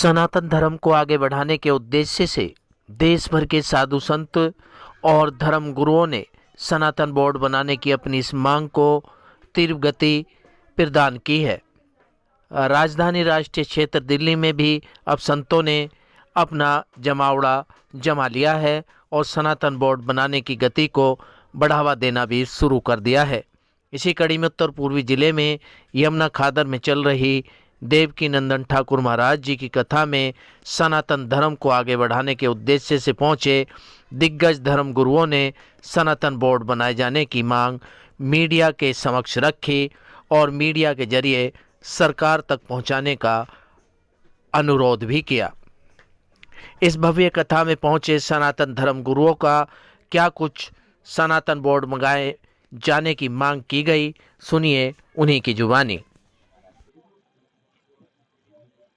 सनातन धर्म को आगे बढ़ाने के उद्देश्य से देश भर के साधु संत और धर्म गुरुओं ने सनातन बोर्ड बनाने की अपनी इस मांग को तीव्र गति प्रदान की है। राजधानी राष्ट्रीय क्षेत्र दिल्ली में भी अब संतों ने अपना जमावड़ा जमा लिया है और सनातन बोर्ड बनाने की गति को बढ़ावा देना भी शुरू कर दिया है। इसी कड़ी में उत्तर पूर्वी जिले में यमुना खादर में चल रही देवकी नंदन ठाकुर महाराज जी की कथा में सनातन धर्म को आगे बढ़ाने के उद्देश्य से पहुंचे दिग्गज धर्म गुरुओं ने सनातन बोर्ड बनाए जाने की मांग मीडिया के समक्ष रखी और मीडिया के जरिए सरकार तक पहुंचाने का अनुरोध भी किया। इस भव्य कथा में पहुंचे सनातन धर्म गुरुओं का क्या कुछ सनातन बोर्ड मंगाए जाने की मांग की गई, सुनिए उन्हीं की जुबानी।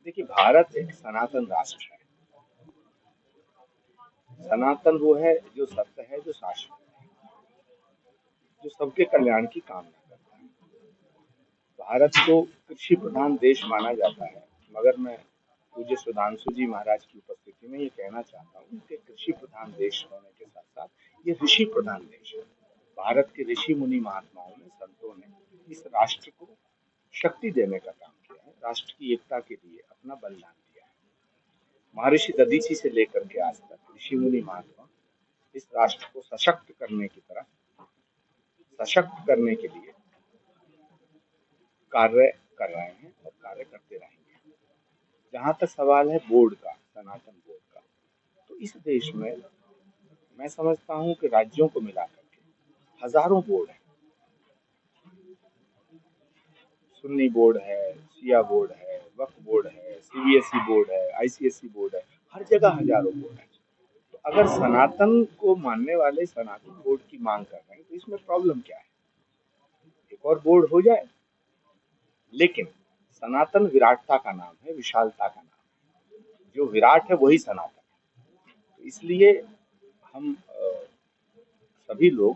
देखिए, भारत एक सनातन राष्ट्र है। सनातन वो है जो सत्य है, जो शाश्वत है, जो सबके कल्याण की कामना करता है। भारत को कृषि प्रधान देश माना जाता है, मगर मैं पूज्य सुधांशु जी महाराज की उपस्थिति में ये कहना चाहता हूँ कि कृषि प्रधान देश होने के साथ साथ ये ऋषि प्रधान देश है। भारत के ऋषि मुनि महात्माओं ने, संतों ने इस राष्ट्र को शक्ति देने का काम किया है, राष्ट्र की एकता के लिए अपना बलिदान दिया है। महर्षि दधीची से लेकर के आज तक ऋषि मुनि महात्मा इस राष्ट्र को सशक्त करने के लिए कार्य कर रहे हैं और कार्य करते रहेंगे। जहां तक सवाल है बोर्ड का, सनातन बोर्ड का, तो इस देश में मैं समझता हूं कि राज्यों को मिलाकर के हजारों बोर्ड है। सुन्नी बोर्ड है, शिया बोर्ड है, वक्फ बोर्ड है, सीबीएसई बोर्ड है, आईसीएसई बोर्ड है, हर जगह हजारों बोर्ड है। तो अगर सनातन को मानने वाले सनातन बोर्ड की मांग कर रहे हैं तो इसमें प्रॉब्लम क्या है? एक और बोर्ड हो जाए, लेकिन सनातन विराटता का नाम है, विशालता का नाम है। जो विराट है वही सनातन है। तो इसलिए हम सभी लोग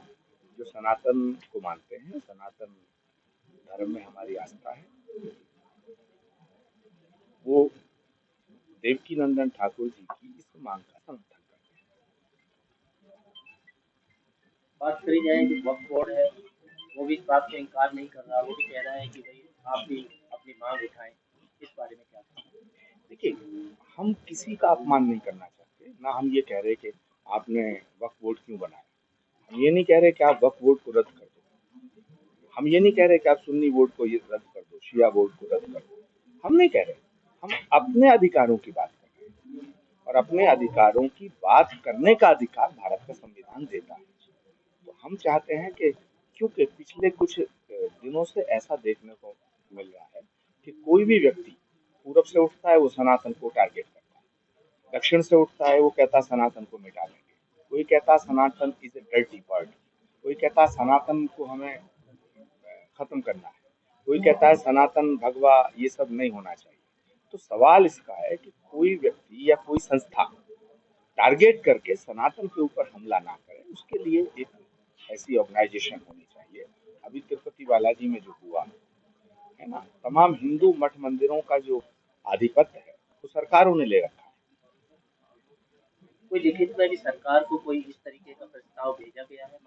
जो सनातन को मानते हैं, सनातन धर्म में हमारी आस्था है, वो देवकी नंदन ठाकुर जी की इस मांग का समर्थन करते हैं। बात करी जाए जो वक्फ बोर्ड है, वो भी इस बात से इनकार नहीं कर रहा, वो भी कह रहा है कि भाई आप भी अपनी मांग उठाएं। इस बारे में क्या कहें? देखिए, हम किसी का अपमान नहीं करना चाहते, ना हम ये कह रहे कि आपने वक्फ बोर्ड क्यों बनाया। हम ये नहीं कह रहे कि आप वक्फ बोर्ड को रद्द कर दो। हम ये नहीं कह रहे कि आप सुन्नी बोर्ड को ये रद्द कर दो, शिया बोर्ड को रद्द कर दो। हम नहीं कह रहे। हम अपने अधिकारों की बात कर रहे हैं और अपने अधिकारों की बात करने का अधिकार भारत का संविधान देता है। तो हम चाहते हैं कि, क्योंकि पिछले कुछ दिनों से ऐसा देखने को मिल रहा है कि कोई भी व्यक्ति पूरब से उठता है वो सनातन को टारगेट करता है, दक्षिण से उठता है वो कहता सनातन को मिटा देंगे, कोई कहता सनातन इज ए डर्टी पार्टी, कोई कहता सनातन को हमें खत्म करना है, कोई कहता है सनातन भगवा ये सब नहीं होना चाहिए। तो सवाल इसका है कि कोई व्यक्ति या कोई संस्था टारगेट करके सनातन के ऊपर हमला ना करे, उसके लिए एक ऐसी ऑर्गेनाइजेशन होनी चाहिए। अभी तिरुपति बालाजी में जो हुआ है ना, तमाम हिंदू मठ मंदिरों का जो आधिपत्य है वो सरकारों ने ले रखा है। कोई लिखित में भी सरकार को कोई इस तरीके का प्रस्ताव भेजा गया है?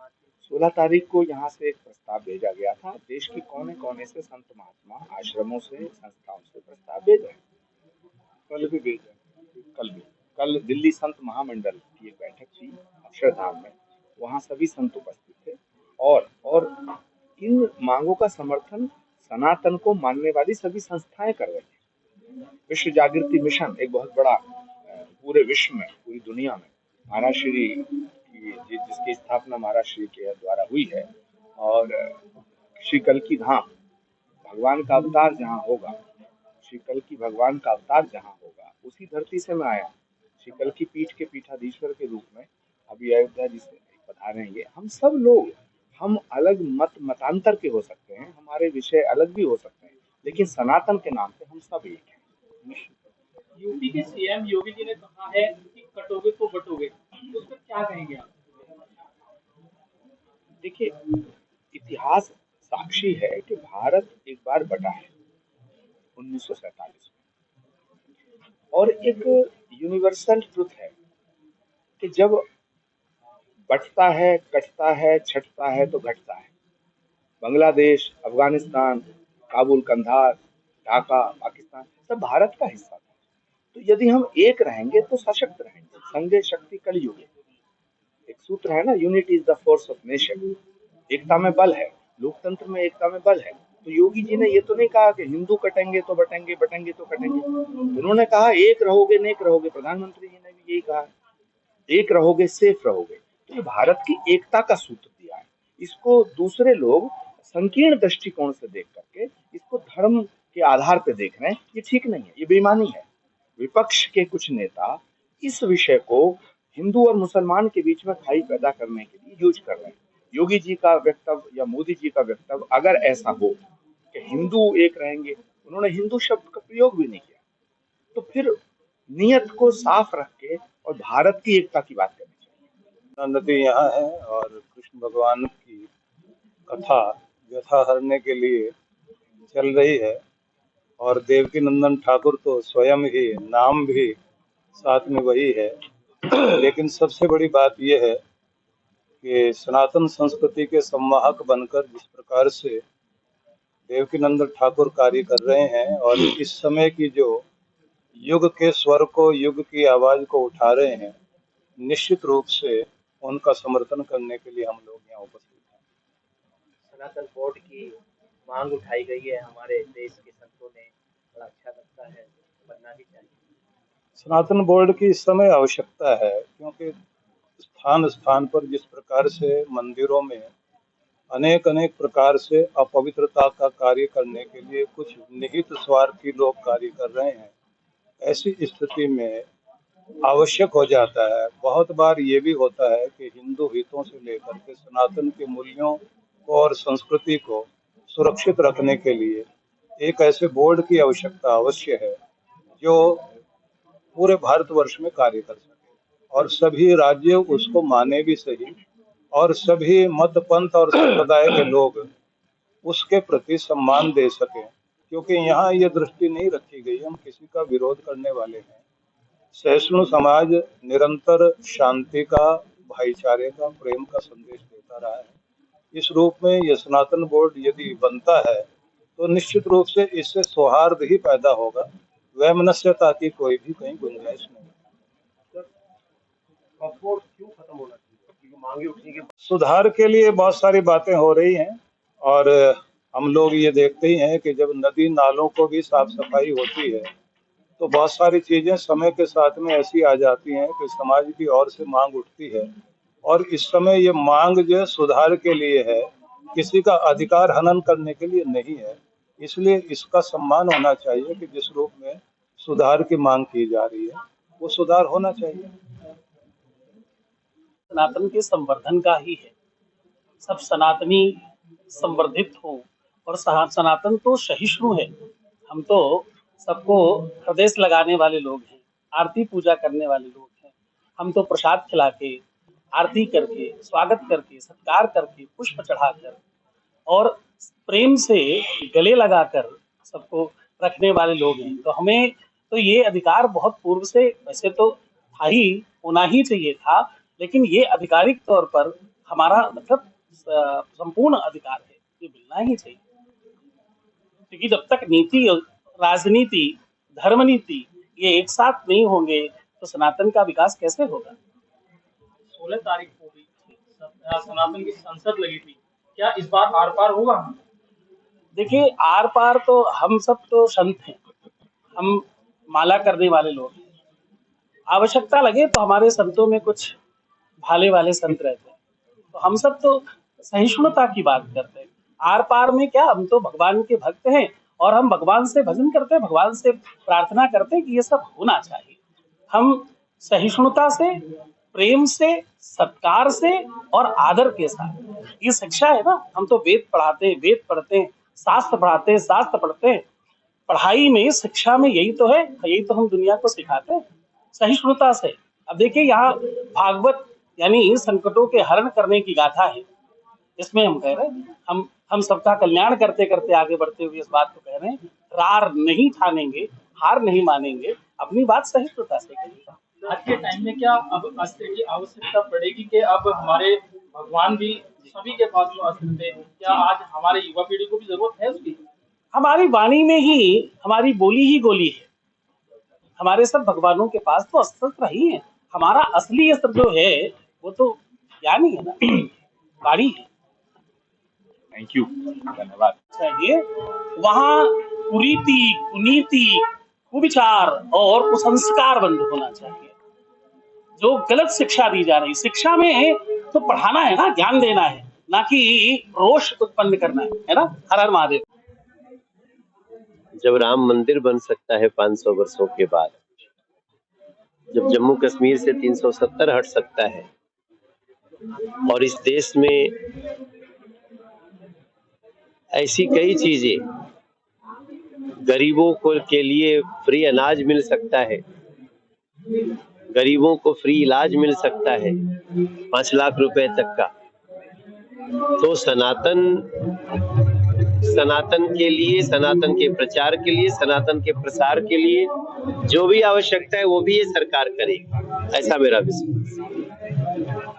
16 तारीख को यहाँ से एक प्रस्ताव भेजा गया था। देश के कोने कोने से संत महात्मा, आश्रमों से, संस्थाओं से प्रस्ताव भेज रहे हैं। कल भी भेज रहे हैं। कल दिल्ली संत महामंडल की एक बैठक थी अक्षरधाम में, वहाँ सभी संत उपस्थित थे और इन मांगों का समर्थन सनातन को मानने वाली सभी संस्थाएं कर रही हैं। विश्व जागृति मिशन एक बहुत बड़ा पूरे विश्व में, पूरी दुनिया में महाराज श्री की, जिसकी स्थापना महाराज श्री के द्वारा हुई है, और श्री कल्कि धाम भगवान का अवतार जहाँ होगा, श्री कल्कि भगवान का अवतार जहाँ होगा, उसी धरती से मैं आया। श्री कल्कि पीठ के पीठाधीश्वर के रूप में अभी अयोध्या जी से पधारेंगे। हम सब लोग, हम अलग मतांतर के हो सकते हैं, हमारे विषय अलग भी हो सकते हैं, लेकिन सनातन के नाम पे हम सब एक हैं। यूपी के सीएम योगी जी ने कहा है कि कटोगे तो बटोगे, तो उस पर क्या कहेंगे आप? देखिए, इतिहास साक्षी है कि भारत एक बार बटा है 1947 में। और एक यूनिवर्सल ट्रुथ है कि जब बटता है, कटता है, छटता है तो घटता है। बांग्लादेश, अफगानिस्तान, काबुल, कंधार, ढाका, पाकिस्तान सब भारत का हिस्सा था। तो यदि हम एक रहेंगे तो सशक्त रहेंगे। संघे शक्ति कलयुगे, एक सूत्र है ना, unity is the force of nation. एकता में बल है, लोकतंत्र में एकता में बल है। तो योगी जी ने ये तो नहीं कहा कि हिंदू कटेंगे तो बटेंगे, बटेंगे तो कटेंगे। उन्होंने कहा एक रहोगे नेक रहोगे। प्रधानमंत्री जी ने भी यही कहा, एक रहोगे सेफ रहोगे। तो ये भारत की एकता का सूत्र दिया है। इसको दूसरे लोग संकीर्ण दृष्टिकोण से देख करके इसको धर्म के आधार पर देख रहे हैं, ये ठीक नहीं है, ये बेईमानी है। विपक्ष के कुछ नेता इस विषय को हिंदू और मुसलमान के बीच में खाई पैदा करने के लिए यूज कर रहे हैं। योगी जी का वक्तव्य या मोदी जी का वक्तव्य अगर ऐसा हो कि हिंदू एक रहेंगे, उन्होंने हिंदू शब्द का प्रयोग भी नहीं किया, तो फिर नियत को साफ रख के और भारत की एकता की बात करनी चाहिए। नदी यहाँ है और कृष्ण भगवान की कथा व्यथा हरने के लिए चल रही है और देवकी नंदन ठाकुर तो स्वयं ही नाम भी साथ में वही है। लेकिन सबसे बड़ी बात यह है कि सनातन संस्कृति के संवाहक बनकर जिस प्रकार से देवकी नंदन ठाकुर कार्य कर रहे हैं और इस समय की जो युग के स्वर को, युग की आवाज को उठा रहे हैं, निश्चित रूप से उनका समर्थन करने के लिए हम लोग यहाँ उपस्थित हैं। सनातन बोर्ड की मांग उठाई गई है हमारे देश के संतों ने, बड़ा अच्छा लगता है, बनना भी चाहिए। सनातन बोर्ड की इस समय आवश्यकता है, क्योंकि स्थान स्थान पर जिस प्रकार से मंदिरों में अनेक अनेक प्रकार से अपवित्रता का कार्य करने के लिए कुछ निहित स्वार्थी लोग कार्य कर रहे हैं, ऐसी स्थिति में आवश्यक हो जाता है। बहुत बार ये भी होता है कि हिंदू हितों से लेकर के सनातन के मूल्यों को और संस्कृति को सुरक्षित रखने के लिए एक ऐसे बोर्ड की आवश्यकता अवश्य है जो पूरे भारतवर्ष में कार्य कर सके और सभी राज्य उसको माने भी सही और सभी मत पंथ और संप्रदाय के लोग उसके प्रति सम्मान दे सकें। क्योंकि यहाँ ये दृष्टि नहीं रखी गई हम किसी का विरोध करने वाले हैं। सहिष्णु समाज निरंतर शांति का, भाईचारे का, प्रेम का संदेश देता रहा है। इस रूप में यह सनातन बोर्ड यदि बनता है तो निश्चित रूप से इससे सौहार्द ही पैदा होगा, वैमनस्यता की कोई भी कहीं गुंजाइश नहीं। क्यों खत्म होना चाहिए? मांगे उठने के सुधार के लिए बहुत सारी बातें हो रही हैं और हम लोग ये देखते ही हैं कि जब नदी नालों को भी साफ सफाई होती है तो बहुत सारी चीजें समय के साथ में ऐसी आ जाती हैं कि समाज की ओर से मांग उठती है। और इस समय ये मांग जो सुधार के लिए है, किसी का अधिकार हनन करने के लिए नहीं है। इसलिए इसका सम्मान होना चाहिए कि जिस रूप में सुधार की मांग की जा रही है वो सुधार होना चाहिए। सनातन के संवर्धन का ही है, सब सनातनी संवर्धित हो। और सनातन तो सहिष्णु है। हम तो सबको हृदय से लगाने वाले लोग हैं, आरती पूजा करने वाले लोग हैं। हम तो प्रसाद खिला के, आरती करके, स्वागत करके, सत्कार करके, पुष्प चढ़ाकर और प्रेम से गले लगाकर सबको रखने वाले लोग हैं। तो हमें तो ये अधिकार बहुत पूर्व से वैसे तो था ही, होना ही चाहिए था, लेकिन ये आधिकारिक तौर पर हमारा मतलब संपूर्ण अधिकार है, ये मिलना ही चाहिए। क्योंकि जब तक नीति, राजनीति, धर्म नीति ये एक साथ नहीं होंगे तो सनातन का विकास कैसे होगा। 16 तारीख को भी सनातन की संसद लगी थी, क्या इस बार आर पार होगा? देखिए, आर पार तो हम सब तो संत हैं, हम माला करने वाले लोग हैं। आवश्यकता लगे तो हमारे संतों में कुछ भाले वाले संत रहते हैं, तो हम सब तो सहिष्णुता की बात करते हैं। आर पार में क्या, हम तो भगवान के भक्त हैं और हम भगवान से भजन करते हैं, भगवान से प्रार्थना करते हैं कि ये सब होना चाहिए। हम सहिष्णुता से, प्रेम से, सत्कार से और आदर के साथ, ये शिक्षा है ना। हम तो वेद पढ़ाते हैं, वेद पढ़ते हैं, शास्त्र पढ़ाते हैं, शास्त्र पढ़ते हैं। पढ़ाई में, शिक्षा में यही तो है, यही तो हम दुनिया को सिखाते हैं, सहिष्णुता से। अब देखिए, यहाँ भागवत यानी संकटों के हरण करने की गाथा है। इसमें हम कह रहे हैं, हम सबका कल्याण करते करते आगे बढ़ते हुए इस बात को कह रहे हैं, रार नहीं ठानेंगे, हार नहीं मानेंगे, अपनी बात सहिष्णुता से करूंगा। आज के टाइम में क्या अब अस्त्र की आवश्यकता पड़ेगी कि अब हमारे भगवान भी सभी के पास में अस्त्र थे, क्या आज हमारे युवा पीढ़ी को भी जरूरत है उसकी? हमारी वाणी में ही हमारी बोली ही गोली है। हमारे सब भगवानों के पास तो अस्त्र ही है। हमारा असली अस्त्र जो है वो तो ज्ञान ही है ना, वाणी है। थैंक यू, धन्यवाद। चाहिए वहाँ कुरीति, कुनीति, कुविचार और कुसंस्कार बंद होना चाहिए। जो गलत शिक्षा दी जा रही, शिक्षा में तो पढ़ाना है ना, ज्ञान देना है, ना कि रोष उत्पन्न करना है ना। हर हर महादेव। जब राम मंदिर बन सकता है 500 वर्षों के बाद, जब जम्मू कश्मीर से 370 हट सकता है और इस देश में ऐसी कई चीजें, गरीबों को के लिए फ्री अनाज मिल सकता है, गरीबों को फ्री इलाज मिल सकता है 5 लाख रुपए तक का, तो सनातन के लिए, सनातन के प्रचार के लिए, सनातन के प्रसार के लिए जो भी आवश्यकता है वो भी ये सरकार करेगी, ऐसा मेरा विश्वास।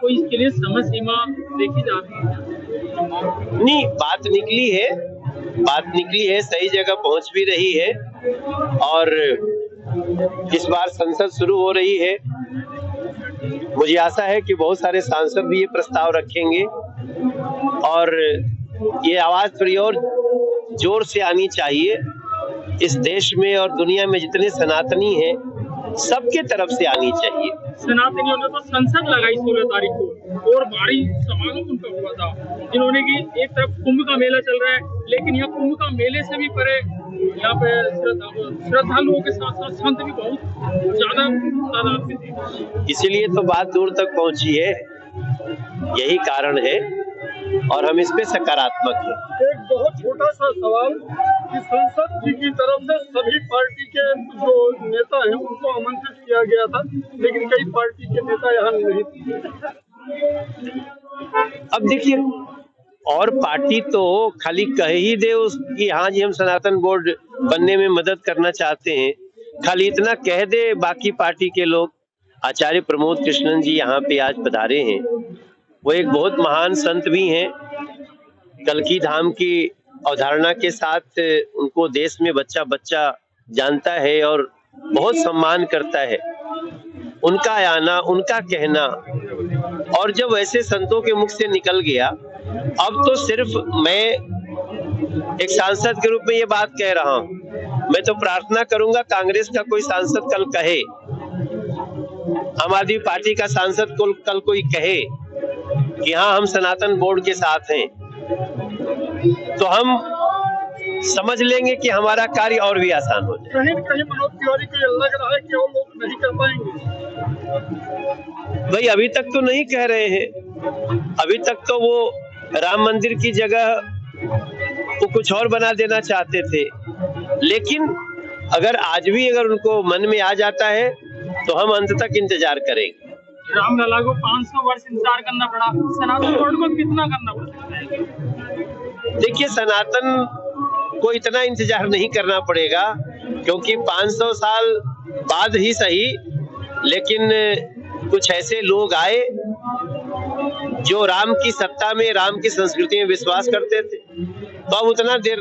तो इसके लिए समय सीमा देखी जा रही है? नहीं, बात निकली है, सही जगह पहुंच भी रही है और इस बार संसद शुरू हो रही है। मुझे आशा है कि बहुत सारे सांसद भी ये प्रस्ताव रखेंगे और ये आवाज थोड़ी और जोर से आनी चाहिए। इस देश में और दुनिया में जितने सनातनी हैं सबके तरफ से आनी चाहिए। सनातनियों ने तो संसद लगाई 16 तारीख को और भारी समागम उनका हुआ था, जिन्होंने की एक तरफ कुंभ का मेला चल रहा है, लेकिन यह कुंभ का मेले से भी परे यहाँ पे श्रद्धालुओं के साथ साथ संत भी बहुत ज्यादा तादाद में थे। इसीलिए तो बात दूर तक पहुंची है, यही कारण है और हम इस पे सकारात्मक हैं। एक बहुत छोटा सा सवाल कि संसद जी की तरफ से सभी पार्टी के जो नेता हैं उनको आमंत्रित किया गया था, लेकिन कई पार्टी के नेता यहाँ नहीं थे। अब देखिए, और पार्टी तो खाली कह ही दे कि हाँ जी हम सनातन बोर्ड बनने में मदद करना चाहते हैं, खाली इतना कह दे बाकी पार्टी के लोग। आचार्य प्रमोद कृष्णन जी यहाँ पे आज पधारे हैं, वो एक बहुत महान संत भी हैं। कल्की धाम की अवधारणा के साथ उनको देश में बच्चा बच्चा जानता है और बहुत सम्मान करता है। उनका आना, उनका कहना, और जब ऐसे संतों के मुख से निकल गया, अब तो सिर्फ मैं एक सांसद के रूप में ये बात कह रहा हूँ, मैं तो प्रार्थना करूंगा कांग्रेस का कोई सांसद कल कहे, आम आदमी पार्टी का सांसद कल कोई कहे कि हाँ हम सनातन बोर्ड के साथ हैं, तो हम समझ लेंगे कि हमारा कार्य और भी आसान हो जाए। कहीं न कहीं मनोज तिवारी को ये लग रहा है कि वो लोग नहीं कर पाएंगे। भाई अभी तक तो नहीं कह रहे हैं, अभी तक तो वो राम मंदिर की जगह वो कुछ और बना देना चाहते थे, लेकिन अगर आज भी अगर उनको मन में आ जाता है तो हम अंत तक इंतजार करेंगे। रामलला को 500 वर्ष इंतजार करना पड़ा, सनातन बोर्ड को कितना करना पड़ा? देखिए, सनातन को इतना इंतजार नहीं करना पड़ेगा, क्योंकि 500 साल बाद ही सही, लेकिन कुछ ऐसे लोग आए जो राम की सत्ता में, राम की संस्कृति में विश्वास करते थे, तो अब उतना देर